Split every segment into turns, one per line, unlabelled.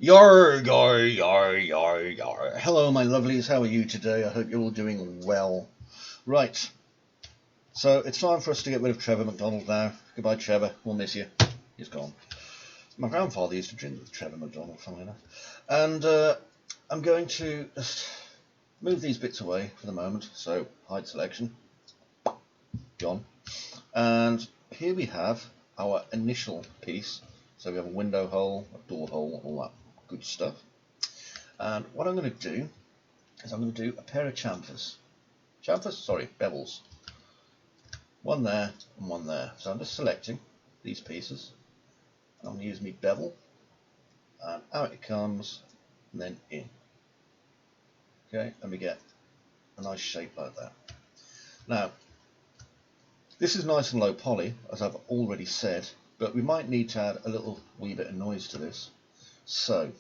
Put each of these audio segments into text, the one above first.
Yarr, yar, yar, yar, yar. Hello, my lovelies. How are you today? I hope you're all doing well. Right. So it's time for us to get rid of Trevor McDonald now. Goodbye, Trevor. We'll miss you. He's gone. My grandfather used to drink with Trevor McDonald, funnily enough. And I'm going to just move these bits away for the moment. So hide selection. Gone. And here we have our initial piece. So we have a window hole, a door hole, all that good stuff. And what I'm going to do is I'm going to do a pair of chamfers. Bevels. One there and one there. So I'm just selecting these pieces. I'm going to use my bevel. And out it comes, and then in. Okay, and we get a nice shape like that. Now, this is nice and low poly, as I've already said, but we might need to add a little wee bit of noise to this. So,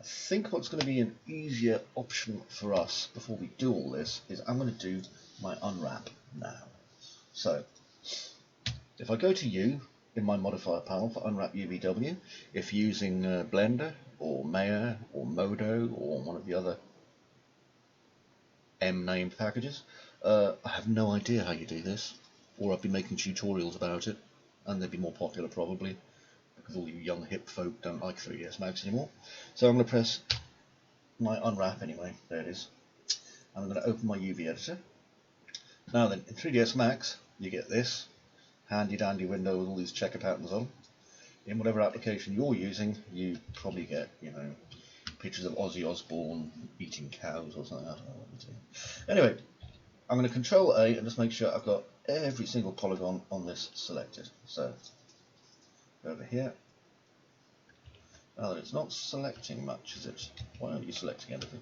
I think what's going to be an easier option for us before we do all this is I'm going to do my unwrap now. So, if I go to U in my modifier panel for unwrap UVW, if using Blender or Maya or Modo or one of the other M-named packages, I have no idea how you do this, or I've been making tutorials about it, and they'd be more popular probably, because all you young hip folk don't like 3ds Max anymore. So I'm going to press my unwrap anyway, there it is. I'm going to open my UV editor. Now then, in 3ds Max, you get this handy dandy window with all these checker patterns on. In whatever application you're using, you probably get, pictures of Ozzy Osbourne eating cows or something. I don't know what to do. Anyway, I'm going to Control A and just make sure I've got every single polygon on this selected. So, over here. Now that it's not selecting much, is it? Why aren't you selecting everything?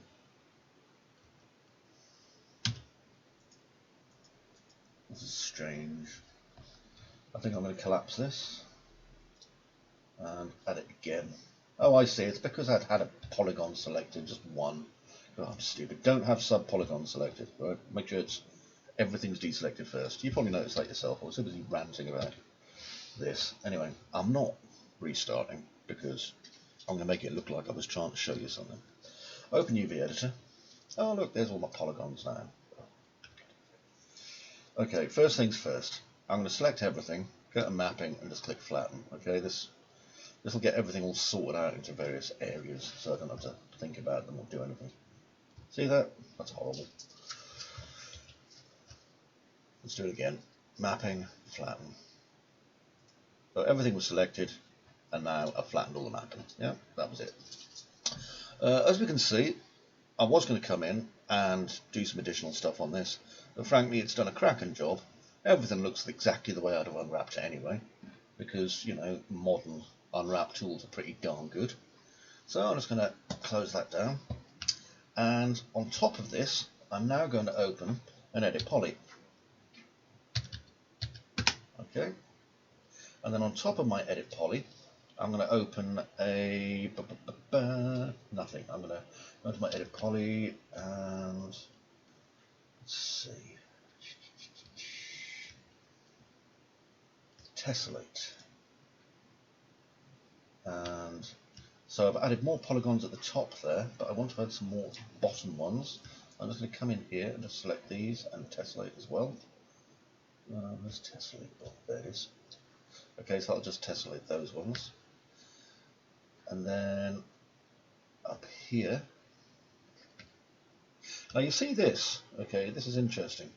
This is strange. I think I'm going to collapse this and add it again. Oh, I see. It's because I'd had a polygon selected, just one. Oh, I'm stupid. Don't have sub-polygons selected. Right? Make sure everything's deselected first. You probably noticed that yourself. I was so busy ranting about this. Anyway, I'm not restarting because I'm going to make it look like I was trying to show you something. Open UV editor. Oh, look, there's all my polygons now. Okay, first things first. I'm going to select everything, go to mapping, and just click flatten. Okay, this will get everything all sorted out into various areas, so I don't have to think about them or do anything. See that? That's horrible. Let's do it again. Mapping, flatten. So everything was selected, and now I've flattened all the mapping. Yeah, that was it. As we can see, I was going to come in and do some additional stuff on this, but frankly it's done a cracking job. Everything looks exactly the way I'd have unwrapped it anyway, because, modern unwrap tools are pretty darn good. So I'm just going to close that down, and on top of this I'm now going to open an edit poly. Okay, and then on top of my edit poly I'm going to open a nothing. I'm going to go to my edit poly and let's see, tessellate. And so I've added more polygons at the top there, but I want to add some more bottom ones. I'm just going to come in here and just select these and tessellate as well. Let's tessellate. Oh, there it is. Okay, so I'll just tessellate those ones. And then up here. Now you see this. Okay, this is interesting.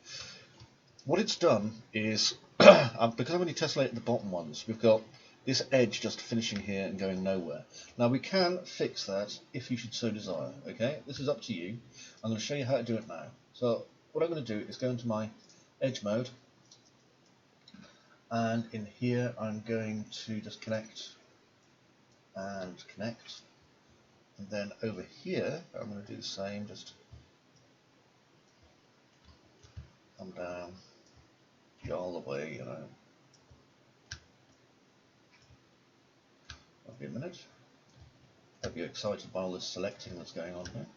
What it's done is, because I've only tessellated the bottom ones, we've got this edge just finishing here and going nowhere. Now we can fix that if you should so desire. Okay, this is up to you. I'm going to show you how to do it now. So what I'm going to do is go into my edge mode, and in here I'm going to just connect and connect, and then over here I'm going to do the same, just come down, go all the way, I'll be a minute. Hope you're excited by all this selecting that's going on here.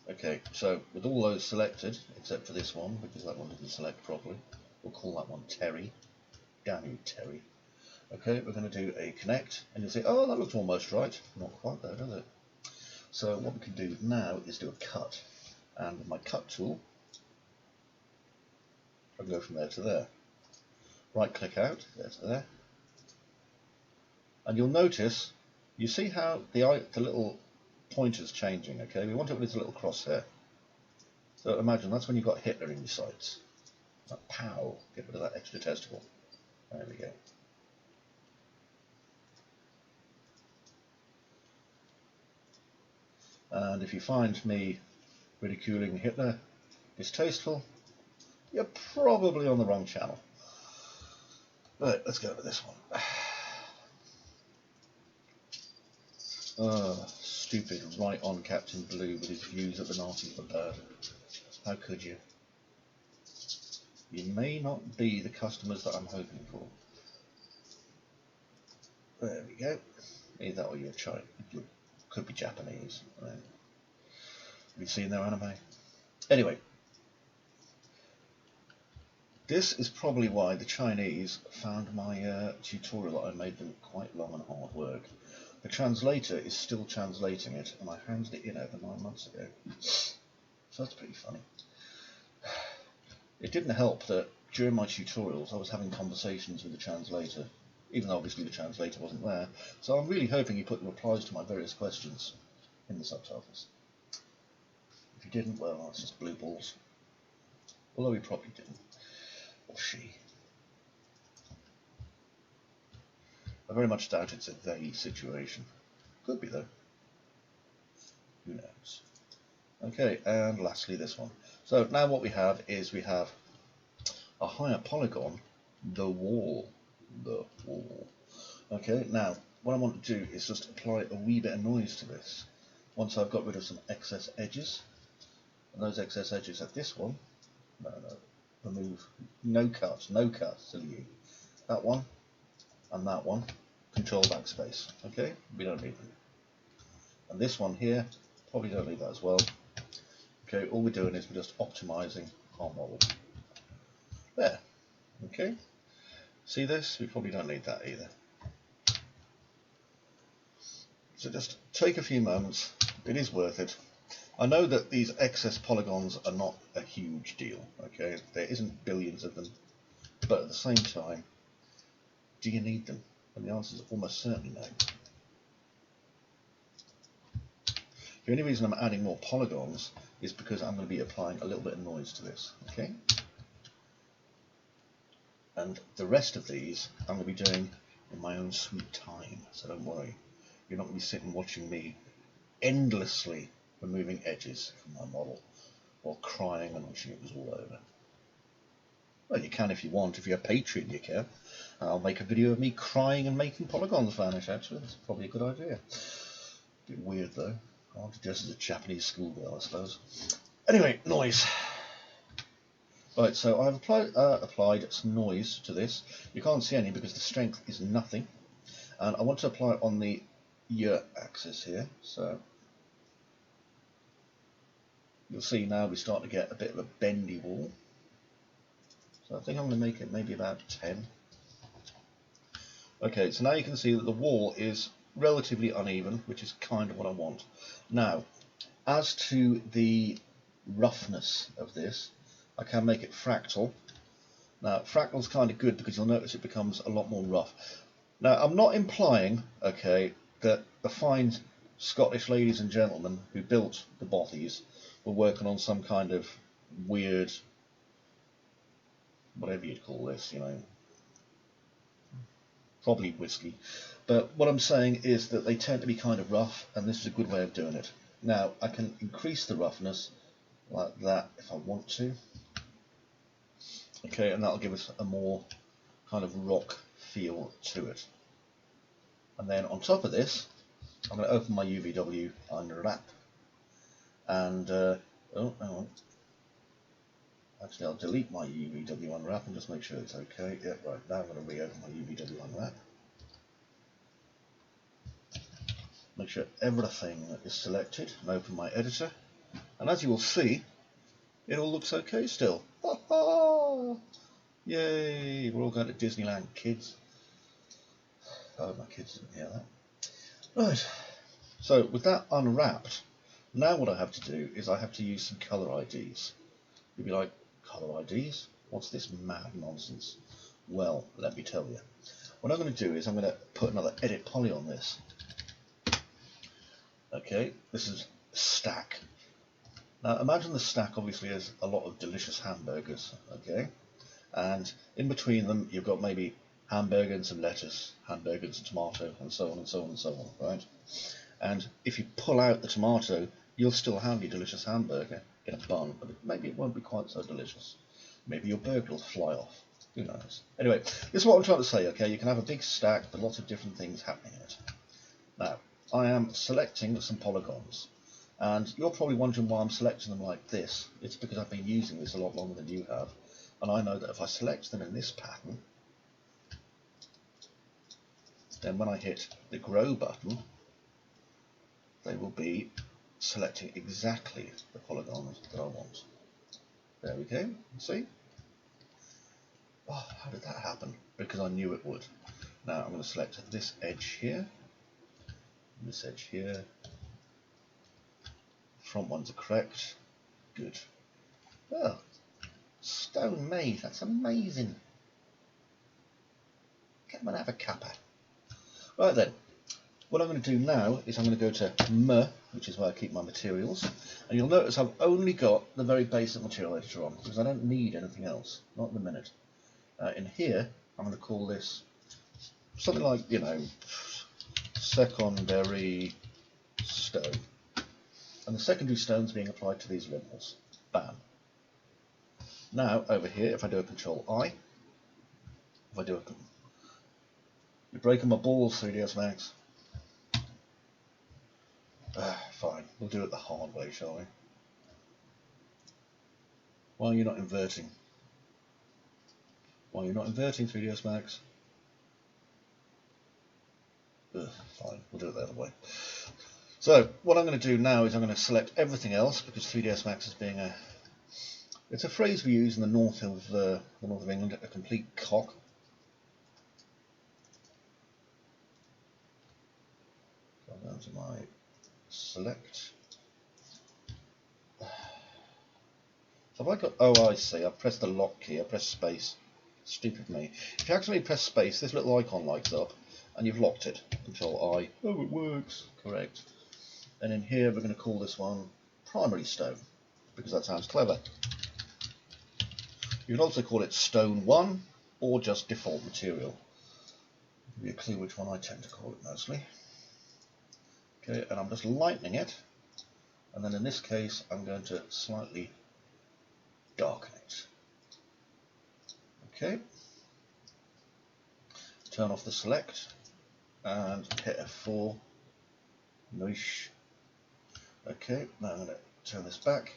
Okay, so with all those selected, except for this one, because that one didn't select properly, we'll call that one Terry. Damn you, Terry. Okay, we're going to do a connect, and you'll say, oh, that looks almost right. Not quite there, does it? So what we can do now is do a cut. And with my cut tool, I'll go from there to there. Right click out, there's there. And you'll notice, you see how the little pointer's changing, okay? We want it when it's a little crosshair. So imagine that's when you've got Hitler in your sights. Like, pow, get rid of that extra testicle. There we go. And if you find me ridiculing Hitler distasteful, you're probably on the wrong channel. Right, let's go to this one. Stupid right on Captain Blue with his views that the Nazis were bad. How could you? You may not be the customers that I'm hoping for. There we go. Either that or you're China. You could be Japanese. Right. Have you seen their anime? Anyway, this is probably why the Chinese found my tutorial that I made them quite long and hard work. The translator is still translating it, and I handed it in over 9 months ago. So that's pretty funny. It didn't help that during my tutorials I was having conversations with the translator, even though obviously the translator wasn't there. So I'm really hoping he put the replies to my various questions in the subtitles. If he didn't, well, that's just blue balls. Although he probably didn't. Or she. I very much doubt it's a they situation. Could be though. Who knows? Okay, and lastly this one. So now what we have is we have a higher polygon, the wall. Okay, now what I want to do is just apply a wee bit of noise to this. Once I've got rid of some excess edges, and those excess edges at this one, remove, no cuts, silly you. That one, and that one, control backspace, okay? We don't need them. And this one here, probably don't need that as well. Okay, all we're doing is we're just optimizing our model. There, okay? See this? We probably don't need that either. So just take a few moments, it is worth it. I know that these excess polygons are not a huge deal, okay? There isn't billions of them, but at the same time, do you need them? And the answer is almost certainly no. The only reason I'm adding more polygons is because I'm going to be applying a little bit of noise to this, okay? And the rest of these I'm going to be doing in my own sweet time, so don't worry. You're not going to be sitting watching me endlessly removing edges from my model, or crying and wishing it was all over. Well, you can if you want. If you're a Patron, you can. I'll make a video of me crying and making polygons vanish, actually. That's probably a good idea. A bit weird, though. I want to dress as a Japanese schoolgirl, I suppose. Anyway, noise. Right, so I've applied some noise to this. You can't see any because the strength is nothing. And I want to apply it on the ear axis here. So you'll see now we start to get a bit of a bendy wall. So I think I'm going to make it maybe about 10. Okay, so now you can see that the wall is relatively uneven, which is kind of what I want. Now, as to the roughness of this, I can make it fractal. Now, fractal's kind of good because you'll notice it becomes a lot more rough. Now, I'm not implying, okay, that the fine Scottish ladies and gentlemen who built the Bothys were working on some kind of weird, whatever you'd call this, you know, probably whiskey. But what I'm saying is that they tend to be kind of rough, and this is a good way of doing it. Now, I can increase the roughness like that if I want to. Okay, and that'll give us a more kind of rock feel to it. And then on top of this, I'm going to open my UVW unwrap. And, oh, hang on. Actually, I'll delete my UVW unwrap and just make sure it's okay. Yeah, right, now I'm going to reopen my UVW unwrap. Make sure everything is selected and open my editor. And as you will see, it all looks okay still. Yay! We're all going to Disneyland, kids. I hope my kids didn't hear that. Right. So with that unwrapped, now what I have to do is I have to use some colour IDs. You'll be like, colour IDs? What's this mad nonsense? Well, let me tell you. What I'm going to do is I'm going to put another edit poly on this. Okay, this is a stack. Now imagine the stack obviously has a lot of delicious hamburgers, okay? And in between them you've got maybe hamburger and some lettuce, hamburger and some tomato, and so on and so on and so on, right? And if you pull out the tomato, you'll still have your delicious hamburger in a bun, but maybe it won't be quite so delicious. Maybe your burger will fly off. Who knows? Anyway, this is what I'm trying to say, okay? You can have a big stack with lots of different things happening in it. Now, I am selecting some polygons. And you're probably wondering why I'm selecting them like this. It's because I've been using this a lot longer than you have. And I know that if I select them in this pattern, then when I hit the grow button, they will be selecting exactly the polygons that I want. There we go, see? Oh, how did that happen? Because I knew it would. Now I'm going to select this edge here, this edge here. Front ones are correct. Good. Oh, stone made, that's amazing. Come and have a cuppa. Right then, what I'm going to do now is I'm going to go to Me, which is where I keep my materials, and you'll notice I've only got the very basic material editor on because I don't need anything else, not in a minute. In here, I'm going to call this something like, you know, secondary stone, and the secondary stone's being applied to these lintels. Bam. Now over here, if I do a Control I, if I do a, you're breaking my balls, 3ds Max. Fine, we'll do it the hard way, shall we? Why are you not inverting? Why are you not inverting, 3ds Max? Fine, we'll do it the other way. So what I'm going to do now is I'm going to select everything else because 3ds Max is being a, it's a phrase we use in the north of England, a complete cock. So I'm going to my select. So if I got, oh I see, I've pressed the lock key, I pressed space. Stupid me. If you actually press space, this little icon lights up and you've locked it. Control I. Oh, it works. Correct. And in here we're going to call this one primary stone because that sounds clever. You can also call it stone 1 or just default material. Give you a clue which one I tend to call it mostly. Okay, and I'm just lightening it, and then in this case I'm going to slightly darken it. Okay, turn off the select and hit F4. Nice. Okay, now I'm going to turn this back,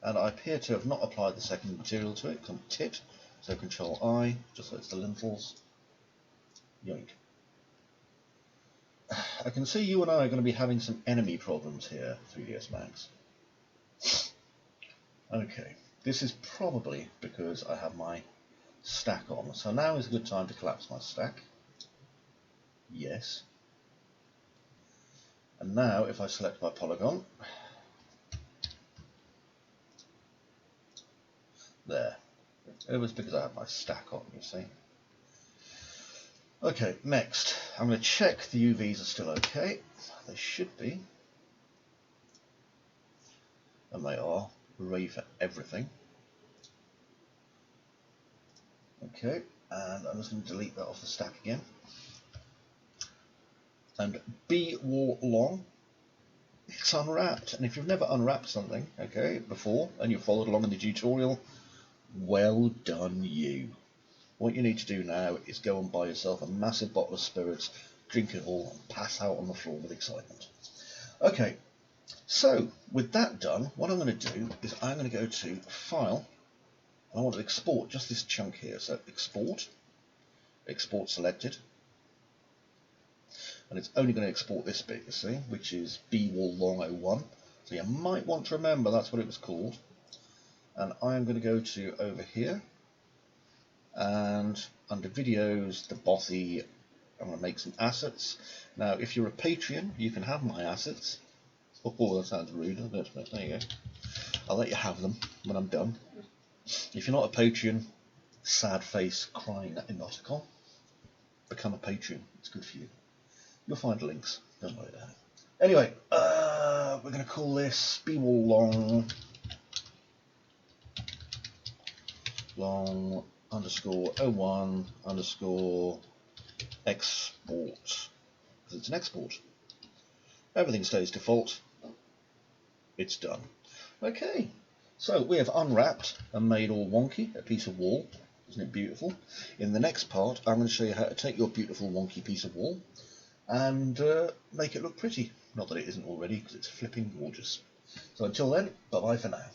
and I appear to have not applied the second material to it. Come tit, so Control I, just so it's the lintels. Yoink. I can see you and I are going to be having some enemy problems here, 3ds Max. Okay, this is probably because I have my stack on. So now is a good time to collapse my stack. Yes. And now if I select my polygon, there. It was because I had my stack on, you see. Okay, next, I'm going to check the UVs are still okay. They should be. And they are. Hooray for everything. Okay, and I'm just going to delete that off the stack again. And be wall long, it's unwrapped. And if you've never unwrapped something, okay, before, and you've followed along in the tutorial, well done you. What you need to do now is go and buy yourself a massive bottle of spirits, drink it all, and pass out on the floor with excitement. Okay, so with that done, what I'm going to do is I'm going to go to File, and I want to export just this chunk here. So Export, Export selected, and it's only going to export this bit, you see, which is B-Wall Long 01. So you might want to remember that's what it was called. And I'm going to go to over here, and under videos, the Bothy, I'm going to make some assets. Now, if you're a Patreon, you can have my assets. Oh, that sounds rude, doesn't it? But there you go. I'll let you have them when I'm done. If you're not a Patreon, sad face, crying emoticon, become a Patreon. It's good for you. You'll find links. Don't worry about it. Anyway, we're going to call this _long underscore 01 underscore export, because it's an export. Everything stays default. It's done. Okay, so we have unwrapped and made all wonky a piece of wall. Isn't it beautiful? In the next part, I'm going to show you how to take your beautiful wonky piece of wall and make it look pretty. Not that it isn't already, because it's flipping gorgeous. So until then, bye bye for now.